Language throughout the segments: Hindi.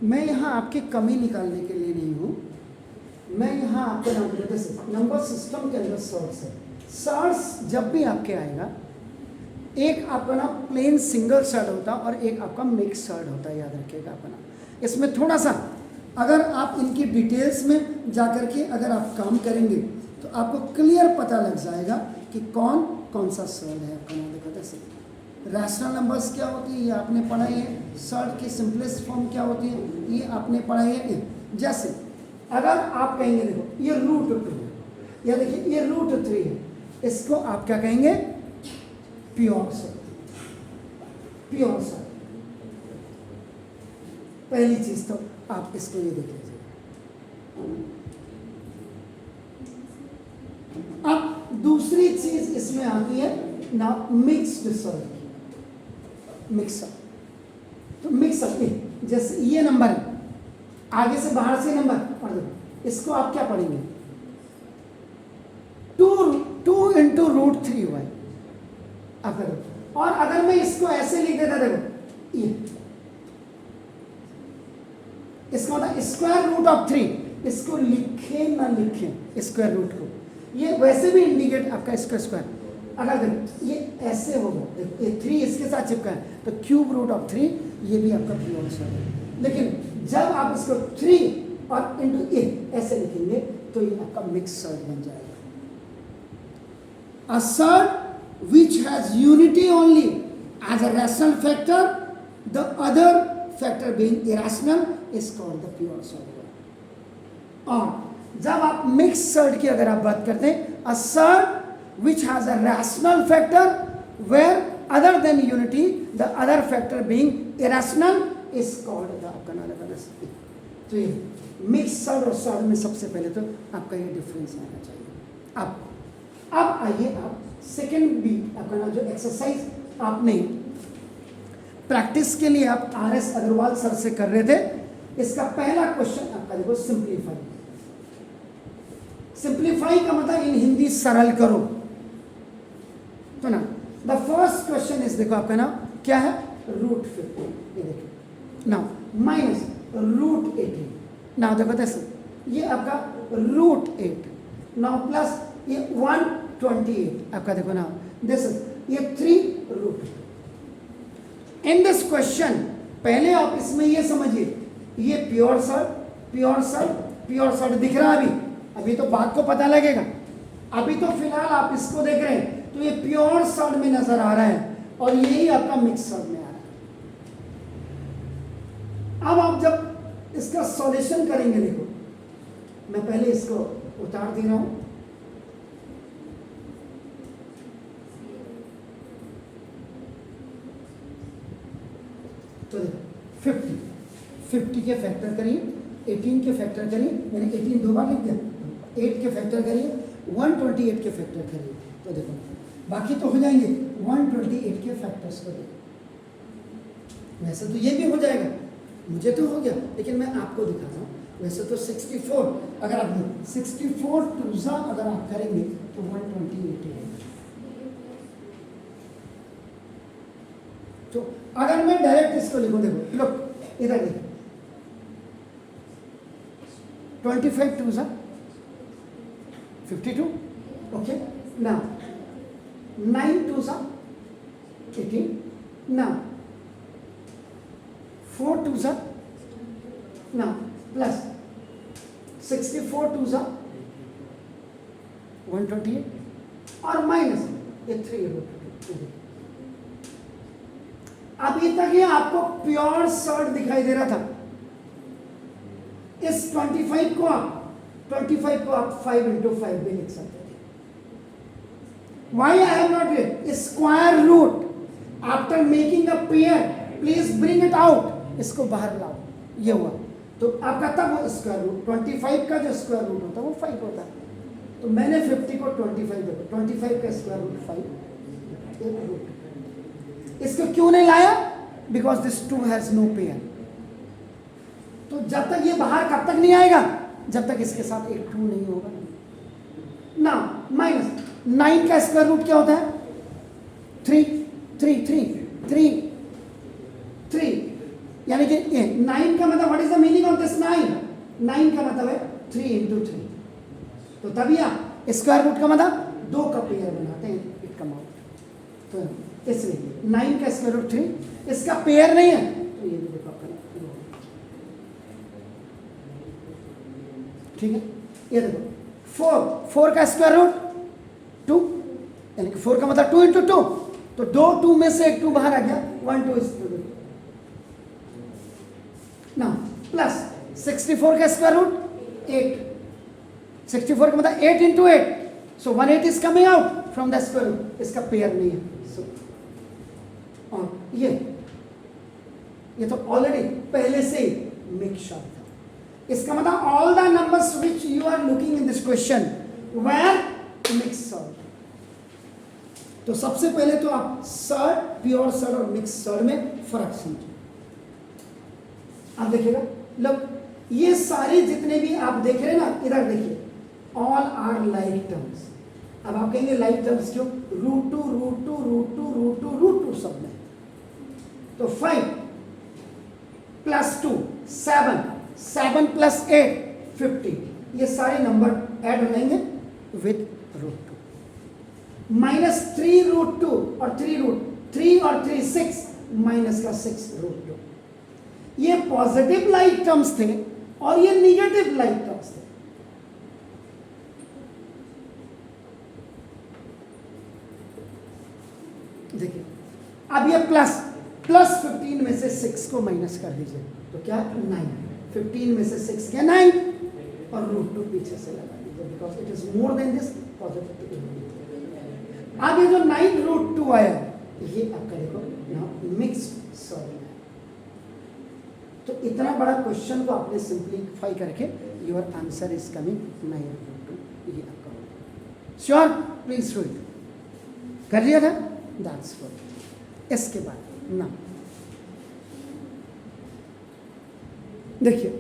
मैं यहाँ आपकी कमी निकालने के लिए नहीं हूँ, मैं यहाँ आपके नंबर सिस्टम के अंदर सर्ट्स है। सर्ट्स जब भी आपके आएगा, एक आपका ना प्लेन सिंगल सर्ट होता है और एक आपका मिक्स सर्ट होता है, याद रखिएगा अपना। इसमें थोड़ा सा अगर आप इनकी डिटेल्स में जाकर के अगर आप काम करेंगे तो आपको क्लियर पता लग जाएगा कि कौन कौन सा सर्ट है आपका। नाम देखो जैसे रैशनल नंबर्स क्या होती है, ये आपने पढ़ाई है। सर्ट की सिंपलेस्ट फॉर्म क्या होती है, ये आपने पढ़ाई है। जैसे अगर आप कहेंगे देखो ये रूट 2 है, या देखिए ये रूट 3 है, इसको आप क्या कहेंगे, प्योर सर्ट। प्योर सर्ट पहली चीज तो आप इसको ये देख लीजिए। अब दूसरी चीज इसमें आती है ना मिक्स्ड सर्ट। मिक्सअप, तो मिक्सअप जैसे ये नंबर है, आगे से बाहर से नंबर पढ़ दो, इसको आप क्या पढ़ेंगे, 2 इंटू रूट 3 हुआ है। और अगर मैं इसको ऐसे लिख देता, देखो ये इसका मतलब स्क्वायर रूट ऑफ 3, इसको लिखे ना लिखे स्क्वायर रूट को, ये वैसे भी इंडिकेट आपका स्क्वायर। अगर देखो ये ऐसे होगा, ये 3 इसके साथ चिपका है तो क्यूब रूट ऑफ 3, ये भी आपका प्योर सर्ट है। लेकिन जब आप इसको 3 और इंटू ए ऐसे लिखेंगे तो ये आपका मिक्स सर्ट बन जाएगा। अ shirt which has unity only as a rational factor, the other factor being irrational is called the pure surd. और जब आप मिक्स सर्ट की अगर आप बात करते हैं, a surd which has a rational factor where other than unity the other factor being irrational is called the आपका नाम। तो ये मिक्स सर्ट और सर्ट में सबसे पहले तो आपका ये डिफरेंस आना चाहिए। अब आइए आप सेकेंड बी आपका ना जो एक्सरसाइज आपने प्रैक्टिस के लिए आप RS अग्रवाल सर से कर रहे थे, इसका पहला क्वेश्चन आपका देखो सिंप्लीफाई। सिंप्लीफाई का मतलब इन हिंदी सरल करो, तो ना द फर्स्ट क्वेश्चन इज देखो आपका नाम क्या है, रूट 15, ये देखो नाउ माइनस रूट 18, नाउ देखो कैसे ये आपका रूट 8, नाउ प्लस ये 128 आपका देखो नाउ दिस ये 3 रूट। इन दिस क्वेश्चन पहले आप इसमें ये समझिए, ये pure surd pure surd pure surd दिख रहा है अभी तो बात को पता लगेगा। अभी तो फिलहाल आप इसको देख रहे हैं तो ये प्योर सर्ट में नजर आ रहा है और यही आपका मिक्स सर्ट में आ रहा है। अब आप जब इसका सॉल्यूशन करेंगे, देखो मैं पहले इसको उतार दे रहा हूं, तो देखो 50 के फैक्टर करिए, 18 के फैक्टर करिए, मैंने 18 दो बार लिख दिया, 8 के फैक्टर करिए, 128 के फैक्टर करिए, तो देखो बाकी तो हो जाएंगे। 128 के फैक्टर्स को देखो, वैसे तो ये भी हो जाएगा, मुझे तो हो गया, लेकिन मैं आपको दिखाता हूँ। वैसे तो 64 अगर आप 64 टूजा अगर आप करेंगे तो 128 है। तो अगर मैं डायरेक्ट इसको लिखूं, देखो लोग इधर देखो 25 टूजा 52, ओके नाउ 9 टूजा 18, नाउ 4 टूजा, नाउ प्लस 64 टूजा 128 और माइनस ये 3। अभी तक ये आपको प्योर सर्ट दिखाई दे रहा था। इस 25 को आप 5 इंटू 5 भी लिख सकते थे। Why I have not writ square root after making a pair please bring it out, इसको बाहर लाओ, ये हुआ तो आपका तब वो स्क्वायर रूट 25 का जो स्क्वायर रूट होता है वो 5 होता है। तो मैंने 50 को 25 देखो 25 का स्क्वायर रूट 5 रूट। इसको क्यों नहीं लाया, because this 2 has no pair. तो जब तक ये बाहर कब तक नहीं आएगा, जब तक इसके साथ एक 2 नहीं होगा ना। माइनस 9 का स्क्वायर रूट क्या होता है, 3 3 3 3 3 यानी कि 9 का मतलब what is the meaning of this 9 का मतलब है 3 इंटू 3। तो तभी आप स्क्वायर रूट का मतलब 2 का पेयर बनाते हैं, इट कम आउट। तो इसलिए 9 का स्क्वायर रूट 3 इसका पेयर नहीं है, तो ये भी देखो आपका ठीक है। ये देखो 4 का स्क्वायर रूट 2, यानी कि 4 का मतलब 2 इंटू 2, तो 2 में से एक 2 बाहर आ गया, 1 2 इज ना प्लस 64 का स्क्वायर रूट 8, 64 का मतलब 8 into 8, so 1/8 is coming out from the square root, इसका पेयर नहीं है। सो और ये तो ऑलरेडी पहले से मिक्सचर था, इसका मतलब all the numbers which you are looking in this question were mixture. तो सबसे पहले तो आप सर्ड, प्योर सर्ड और मिक्स सर्ड में फर्क समझो। आप देखिएगा लोग, ये सारे जितने भी आप देख रहे हैं ना, इधर देखिए, ऑल आर लाइक टर्म्स। अब आप कहेंगे लाइक टर्म्स क्यों? रूट टू सब में। तो 5 प्लस 2 7 प्लस 8 15, ये सारे नंबर ऐड हो जाएंगे विद रूट 2। माइनस 3 रूट 2 और 3 और 3 6, माइनस का 6 रूट 2। ये पॉजिटिव लाइक टर्म्स थे और ये निगेटिव लाइक टर्म्स थे। देखिए अब ये प्लस 15 में से 6 को माइनस कर दीजिए, तो क्या 9, 15 में से 6 क्या 9, और रूट 2 पीछे से लगा दीजिए, because it is more than this positive. अब ये जो 9 रूट 2 आया, ये आपका देखो मिक्स सॉरी। तो इतना बड़ा क्वेश्चन को आपने सिंप्लीफाई करके your answer is coming 9 root 2, ये आपका श्योर, प्लीज डू इट। कर लिया था, दैट्स गुड। इसके बाद ना देखिए,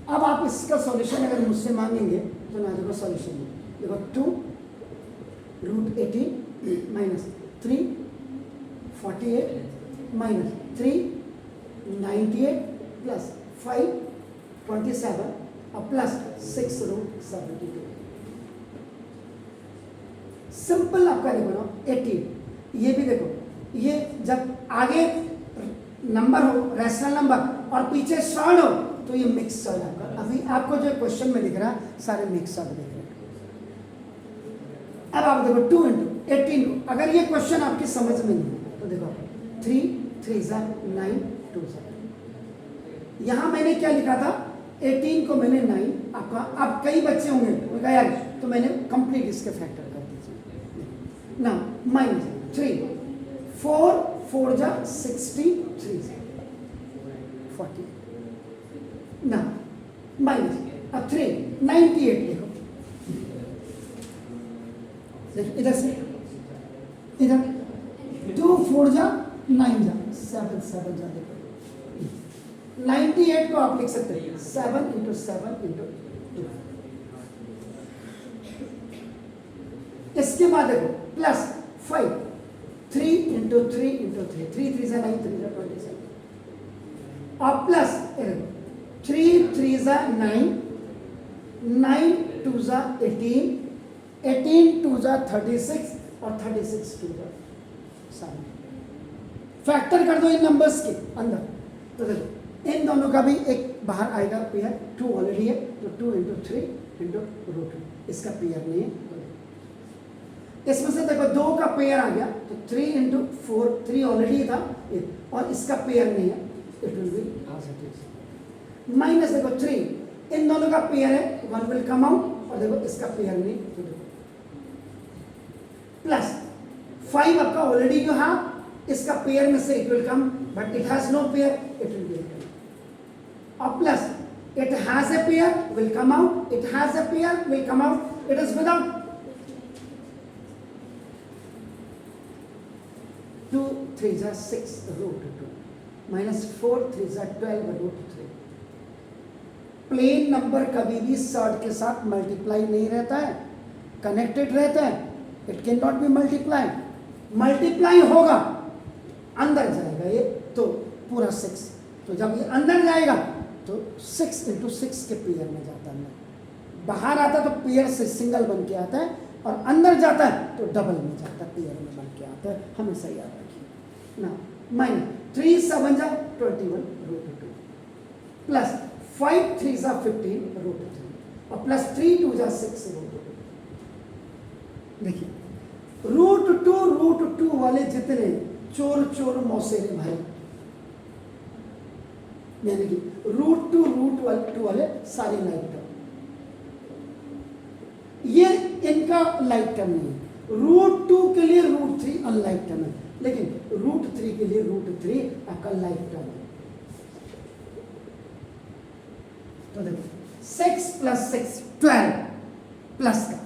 अब आप इसका सॉल्यूशन अगर मुझसे मांगेंगे तो मैं देखो सॉल्यूशन देखो 2 रूट 18 माइनस 3 48 माइनस 3 98 प्लस 5 27 और प्लस 6 रूट 72। सिंपल आपका देखो ना 18, ये भी देखो, ये जब आगे नंबर हो रैशनल नंबर और पीछे शॉर्ट हो तो ये मिक्स शॉर्ट आपका। अभी आपको जो क्वेश्चन में दिख रहा है सारे मिक्स शॉर्ट दिख रहे हैं। अब आप देखो 2 इंटू 18, अगर ये क्वेश्चन आपकी समझ में नहीं है तो देखो 3 3 9 2 यहाँ मैंने क्या लिखा था 18 को मैंने 9 आपका। अब कई बच्चे होंगे उनका यार, तो मैंने कंप्लीट इसके फैक्टर कर दीजिए ना, माइनस 3 4 4 जा 63 40 ना, माइनस अब 3 98 देखो, इधर से इधर 2 4 जा 9 जा 7 7 जा देखो 98 को आप लिख सकते हैं 7 इंटू 7 इंटू 2। इसके बाद देखो प्लस 5 3 इंटू 3 इंटू 3 3 3 9 3 27 और प्लस 3 3 9 9 2 18 18 2 36 और 36 2 7। फैक्टर कर दो इन नंबर्स के अंदर, तो देखो इन दोनों का भी एक बाहर आएगा पेयर, 2 ऑलरेडी है तो 2 इंटू 3 इंटू रूट 2, इसका पेयर नहीं है। इसमें से देखो 2 का पेयर आ गया तो 3 इंटू 4 3 ऑलरेडी था और इसका पेयर नहीं है, it will B positive. Minus देखो 3, इन दोनों का पेयर है 1 विल कम आउट और देखो इसका पेयर नहीं, तो देखो प्लस 5 आपका ऑलरेडी जो है, इसका पेयर में से it will come but it has no pair, it will be और plus it has a pair will come out, it has a pair will come out, it is without 2 3 6 root 2 minus 4 3 12 root 3। Plain number कभी भी सर्ड के साथ मल्टीप्लाई नहीं रहता है, कनेक्टेड रहता है, it can not be multiply. Multiply होगा अंदर जाएगा ये तो पूरा 6, तो जब ये अंदर जाएगा तो 6 इंटू 6 के पेयर में जाता है, बाहर आता है तो पेयर से सिंगल बन के आता है, और अंदर जाता है तो डबल में जाता है, पेयर में बन के आता है, हमेशा याद रखिए ना। माइनस 3 7 जा 21 रूट 2 प्लस 5 3 जा 15 रूट 3 और प्लस 3 2 जा 6 रूट 2। देखिए रूट टू वाले जितने चोर चोर मौसेरे भाई, यानी कि रूट टू वाले सारे लाइक टर्म, ये इनका लाइक टर्म नहीं है। रूट 2 के लिए रूट 3 अनलाइक टर्म है, लेकिन रूट 3 के लिए रूट 3 आपका लाइक टर्म है। तो देखो 6 प्लस 6 12 प्लस का,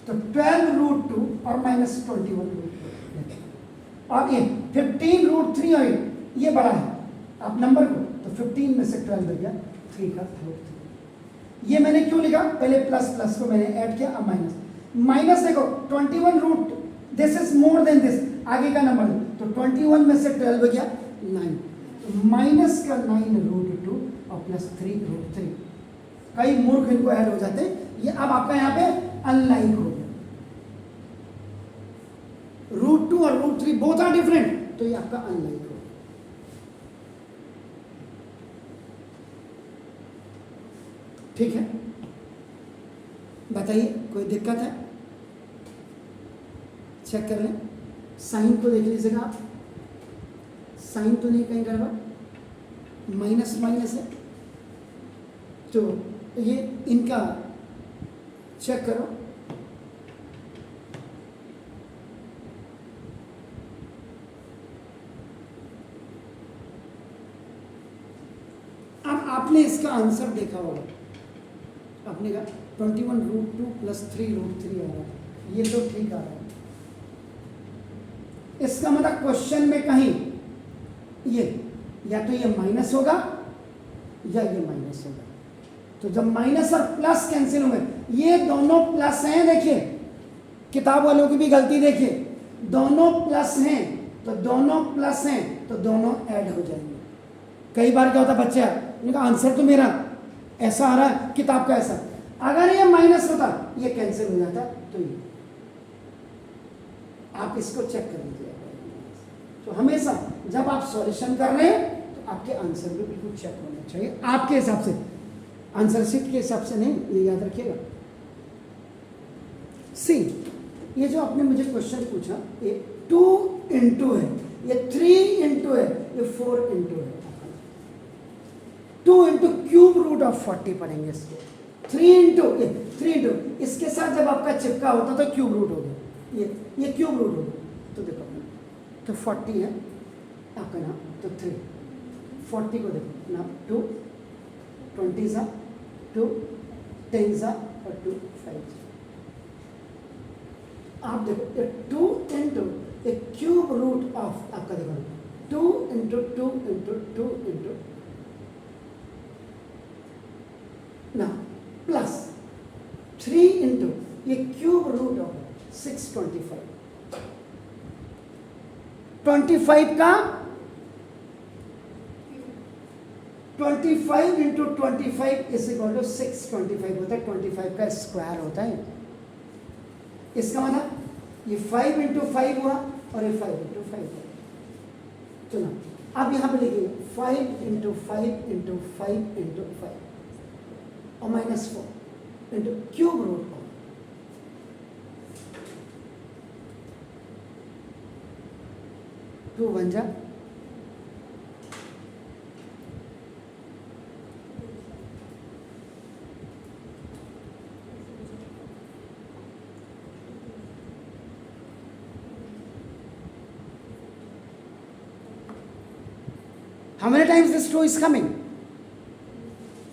तो 12 रूट 2 और माइनस 21 रूट 2, और ये 15 रूट 3 और ये बड़ा है आप नंबर को, तो 15 में से 12 बन गया 3 का रूट 3। ये मैंने क्यों लिखा, पहले प्लस प्लस को मैंने ऐड किया, अब माइनस। माइनस देखो 21 root this is more than this, आगे का नंबर, तो 21 में से 12 गया 9, तो माइनस का 9 रूट 2 और प्लस 3 रूट 3। कई मूर्ख इनको ऐड हो जाते हैं, ये अब आपका यहाँ पे अनलाइक हो गया। रूट 2 और रूट 3 बोथ आर डिफरेंट, तो ये आपका अनलाइक हो गया। ठीक है, बताइए कोई दिक्कत है, चेक कर लें। साइन को देख लीजिएगा आप, साइन तो नहीं कहीं गड़बड़, माइनस माइनस है, तो ये इनका चेक करो। अब आपने इसका आंसर देखा होगा, आपने कहा 21 रूट 2 प्लस 3 रूट 3 आ रहा है, ये तो ठीक आ रहा है। इसका मतलब क्वेश्चन में कहीं ये या तो ये माइनस होगा या ये माइनस होगा, तो जब माइनस और प्लस कैंसिल होंगे, ये दोनों प्लस हैं, देखिए किताब वालों की भी गलती देखिए, दोनों प्लस हैं तो दोनों प्लस हैं तो दोनों ऐड हो जाएंगे। कई बार क्या होता है बच्चा, उनका आंसर तो मेरा ऐसा आ रहा है, किताब का ऐसा, अगर ये माइनस होता ये कैंसिल हो जाता, तो ये आप इसको चेक कर लीजिए। तो हमेशा जब आप सॉल्यूशन कर रहे हैं तो आपके आंसर भी बिल्कुल चेक होना चाहिए आपके हिसाब से, आंसर शीट के हिसाब से नहीं, ये याद रखिएगा। सी, ये जो आपने मुझे क्वेश्चन पूछा, ये 2 इंटू है, ये 3 इंटू है, ये 4 इंटू है। 2 इंटू क्यूब रूट ऑफ 40 पढ़ेंगे इसको, 3 इंटू इसके साथ जब आपका चिपका होता तो क्यूब रूट हो गया, ये क्यूब रूट हो गया, तो देखो तो 40 है आपका नाम, तो 3 40 को देखो ना, 2 20 सा 2 10 सा और 2 5। आप देखो 2 into a cube root of आपका देखो 2 इंटू 2 इंटू 2 इंटू ना प्लस 3 इंटू ये क्यूब रूट ऑफ 625, 25 का 25 इंटू 25 इज इक्वल टू 625 होता है, 25 का स्क्वायर होता है। इसका मतलब ये 5 इंटू 5 हुआ और ये 5 इंटू 5 हुआ। चलो अब यहाँ पे लिखिए 5 इंटू 5 इंटू 5 इंटू 5 और minus 4 into cube root of 2 बन जा How many times this 2 is coming?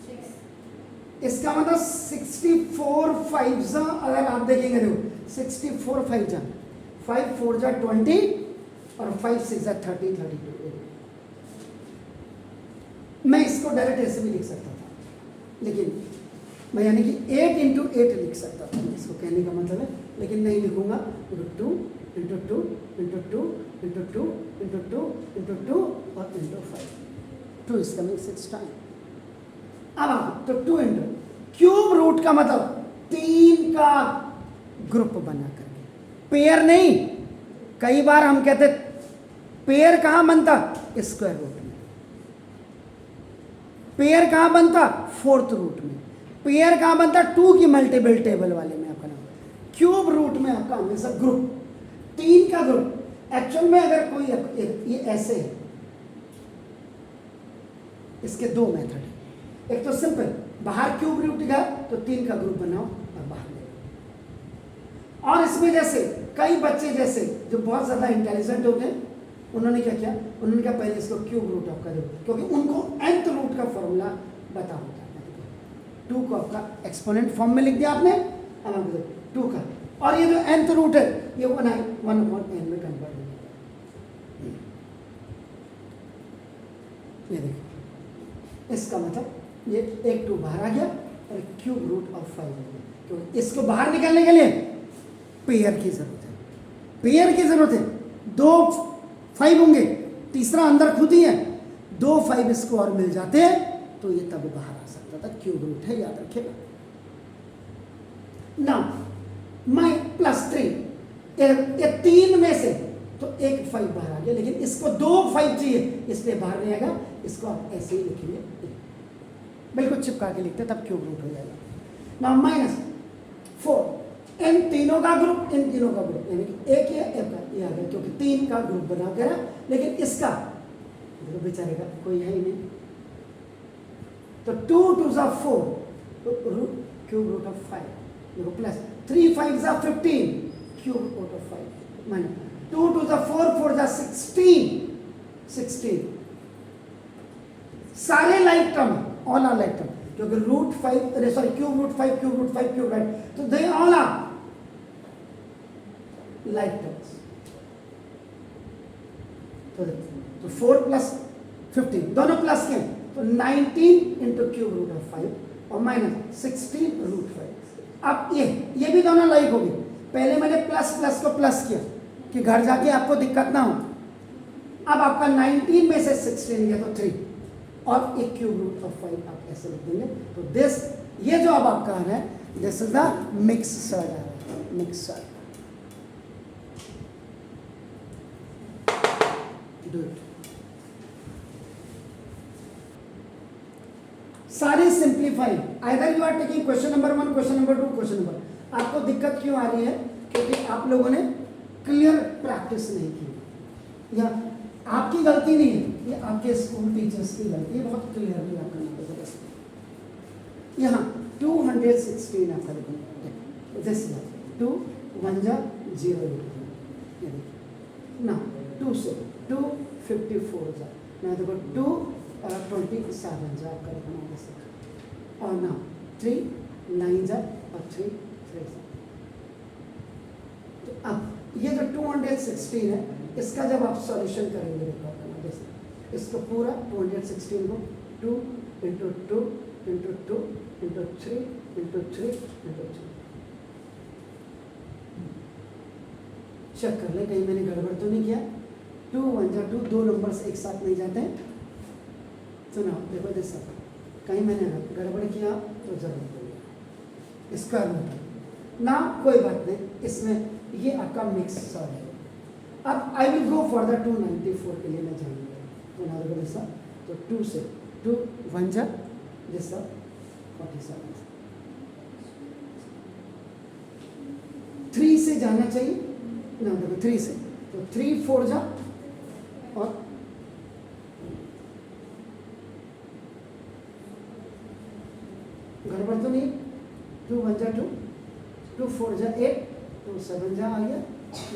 6. इसका मतलब 64 5 जा, अगर आप देखेंगे देखो 64 5 जा, 5 4 जा 20 और 5 6 जा 30 32। मैं इसको डायरेक्ट ऐसे भी लिख सकता था, लेकिन मैं यानी कि 8 इंटू 8 लिख सकता था, इसको कहने का मतलब है, लेकिन नहीं लिखूंगा। 2 into 2 into 2 into 2 into 2 into 2 और इंटू 5 2 इज कमिंग 6 टाइम। अब आप तो 2 इंटू क्यूब रूट का मतलब 3 का ग्रुप बना करके, पेयर नहीं। कई बार हम कहते पेयर कहां बनता, स्क्वायर रूट में। पेयर कहां बनता, 4th रूट में। पेयर कहां बनता, 2 की मल्टीपल टेबल वाले में आपका नाम। क्यूब रूट में आपका हमेशा ग्रुप, 3 का ग्रुप। एक्चुअल में अगर कोई ये ऐसे है, इसके 2 मेथड है। एक तो सिंपल, बाहर क्यूब रूट का तो 3 का ग्रुप बनाओ और बाहर ले। और इसमें जैसे कई बच्चे जैसे जो बहुत ज्यादा इंटेलिजेंट हो गए, उन्होंने क्या किया, उन्होंने कहा पहले इसको क्यूब रूट आपका दो, क्योंकि उनको nth रूट का फॉर्मूला पता होता है। 2 को आपका एक्सपोनेंट फॉर्म में लिख दिया आपने, अब आप 2 का, और ये जो nth रूट है ये 1/n में कन्वर्ट हो गया। ये देखिए, इसका मतलब ये एक 2 बाहर आ गया और एक क्यूब रूट ऑफ 5 हो गया। तो इसको बाहर निकालने के लिए पेयर की जरूरत है, पेयर की जरूरत है। 2 5 होंगे, तीसरा अंदर खुद ही है, 2 5 इसको और मिल जाते हैं तो ये तब बाहर आ सकता था। क्यूब रूट है, याद रखिएगा। नाउ माई +3, ये 3 में से तो एक 5 बाहर आ गया, लेकिन इसको 2 5 चाहिए, इसलिए बाहर नहीं आएगा। इसको आप ऐसे ही लिखेंगे, बिल्कुल चिपका के लिखते तब क्यूब रूट हो जाएगा। नाउ -4, इन तीनों का ग्रुप, इन तीनों का ग्रुप, यानी कि एक ये आ गया, क्योंकि 3 का ग्रुप बना कर, लेकिन इसका देखो बेचारे का कोई है ही नहीं। तो 2 2 ज़ा 4, तो क्यूब रूट ऑफ 5, देखो प्लस 3 5 ज़ा 15, क्यूब रूट ऑफ 5, माइनस 2 2 ज़ा 4 4 ज़ा 16, सारे like term, all are like term, क्योंकि root 5 sorry cube root 5 cube root 5 cube right, तो they all are like terms. तो 4 प्लस 15 दोनों प्लस के, तो 19 इंटू क्यूब रूट ऑफ 5 और माइनस 16 रूट 5। अब ये भी दोनों लाइक होगी। पहले मैंने प्लस प्लस को प्लस किया कि घर जाके आपको दिक्कत ना हो। अब आपका 19 में से 16 गया तो 3 और एक क्यूब रूट ऑफ 5 आप ऐसे लिख देंगे। तो दिस, ये जो अब आपका आ रहा है, this is the mixer, mixer. Do it. सारे simplify, either you are taking question number 1, question number 2, question number. आपको दिक्कत क्यों आ रही है, क्योंकि आप लोगों ने क्लियर प्रैक्टिस नहीं की, या आपकी गलती नहीं है, ये आपके स्कूल टीचर्स की गलती है। बहुत क्लियरली आप करना पड़ेगा। यहाँ 216 आपका लिखो, दिस 2 1 जा 0 ना, 2 से 2 54 जा ना, देखो 2 27 जा आपका लिखना जैसे, और ना 3 9 जा और 3 3 जा। तो अब ये जो 216 है, इसका जब आप सॉल्यूशन करेंगे, देखो जैसे इसको पूरा 216 को 2 into 2 into 2 into 3 into 3 into 3 check कर ले, कहीं मैंने गड़बड़ तो नहीं किया। 2 1 जा 2, 2 नंबर्स एक साथ नहीं जाते हैं। सुनो देखो जैसा कहीं मैंने गड़बड़ किया तो जरूर बोलिए। स्क्वायर रूट ना, कोई बात नहीं, इसमें ये आपका मिक्स सॉल्व है। अब I will go for the 294 के लिए मैं जाऊँगा। तो ना देखो जैसा, तो 2 से 2 1 जा जैसा 47, 3 से जाना चाहिए ना, देखो 3 से, तो 3 4 जा और गड़बड़ तो नहीं, 2 1 जा 2, 2 4 जा 8, 2 7 जा आ गया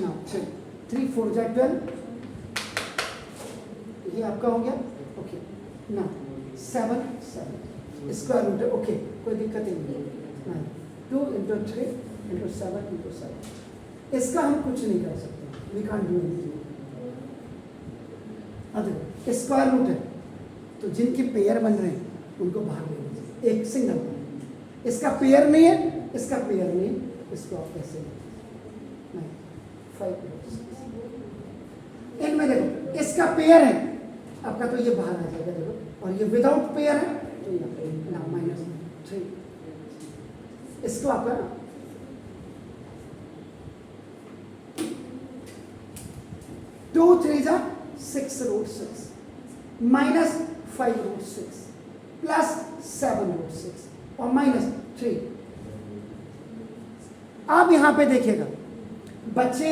ना, 3 4 जा 12, ये आपका हो गया। ओके ना, 7 7 स्क्वायर रूट है, ओके कोई दिक्कत ही नहीं ना। 2 इंटू 3 इंटू 7 इंटू 7, इसका हम कुछ नहीं कर सकते, वी कांट डू एनीथिंग। अब स्क्वायर रूट है, तो जिनके पेयर बन रहे हैं उनको बाहर ले लीजिए, एक सिंगल। इसका पेयर नहीं है, इसका पेयर नहीं, इसको आप ऐसे नहीं 5 इनमें देखो इसका पेयर है आपका, तो ये बाहर आ जाएगा देखो, और ये विदाउट पेयर है तो ये ना -3 इसको आपका 2 3 जा 6√6 -5√6 +7√6 और -3। आप यहां पे देखिएगा बच्चे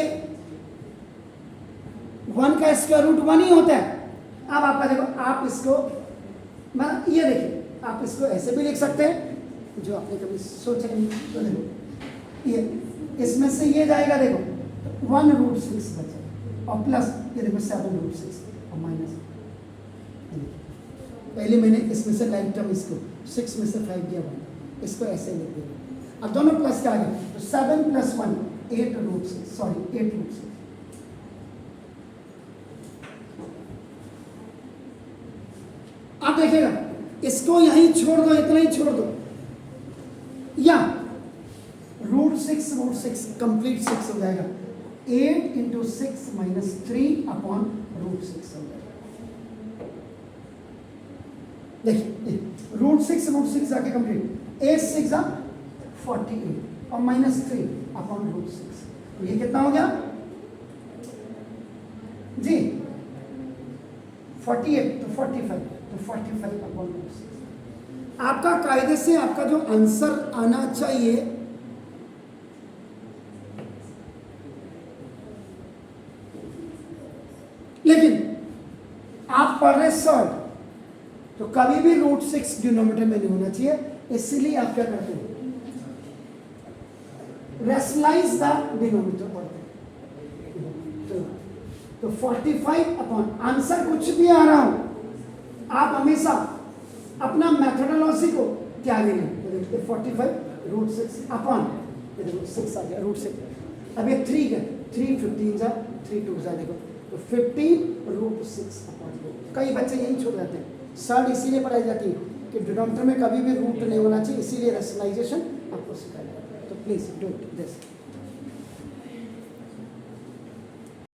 1 का स्क्वायर रूट 1 ही होता है। अब आपका देखो, आप इसको मतलब ये देखिए, आप इसको ऐसे भी लिख सकते हैं जो आपने कभी सोचा नहीं। तो देखो ये इसमें से ये जाएगा, देखो 1√6 बचा और प्लस ये देखो 7√6 और माइनस। पहले मैंने इसमें से लाइन टर्म इसको 6 में से 5 दिया 1, इसको ऐसे लिख दिया। अब दोनों प्लस क्या आ गया, तो 7 + 1 8√6 सॉरी 8√6। आप देखिएगा इसको यहीं छोड़ दो, इतना ही छोड़ दो, या √6 कंप्लीट 6 हो जाएगा। 8 × 6 - 3/√6 हो जाएगा। देखिए √6 जाके कंप्लीट 8 6 जा 48 और -3/√6। तो ये कितना हो गया जी 48 तो 45 तो 45/√6। आपका कायदे से आपका जो आंसर आना चाहिए लेकिन आप पढ़ रहे सॉल्व तो कभी भी √6 डिनोमिनेटर में नहीं होना चाहिए, इसलिए आप क्या करते हैं रैशनलाइज द डिनोमिनेटर पढ़ते हैं। तो 45 आंसर कुछ भी आ रहा हो आप हमेशा अपना मेथोडोलॉजी को त्यागेंगे। 45√6 अपॉन 6 आ गया √6। अब ये 3 है, 3 15 जा 3 2 जा, देखो तो 15√6 अपॉन। कई बच्चे यही छोड़ जाते हैं। सर इसीलिए पढ़ाई जाती है कि डिनोमिनेटर में कभी भी रूट नहीं होना चाहिए, इसीलिए रैशनलाइजेशन आपको सिखाया जाता है। तो प्लीज डू दिस।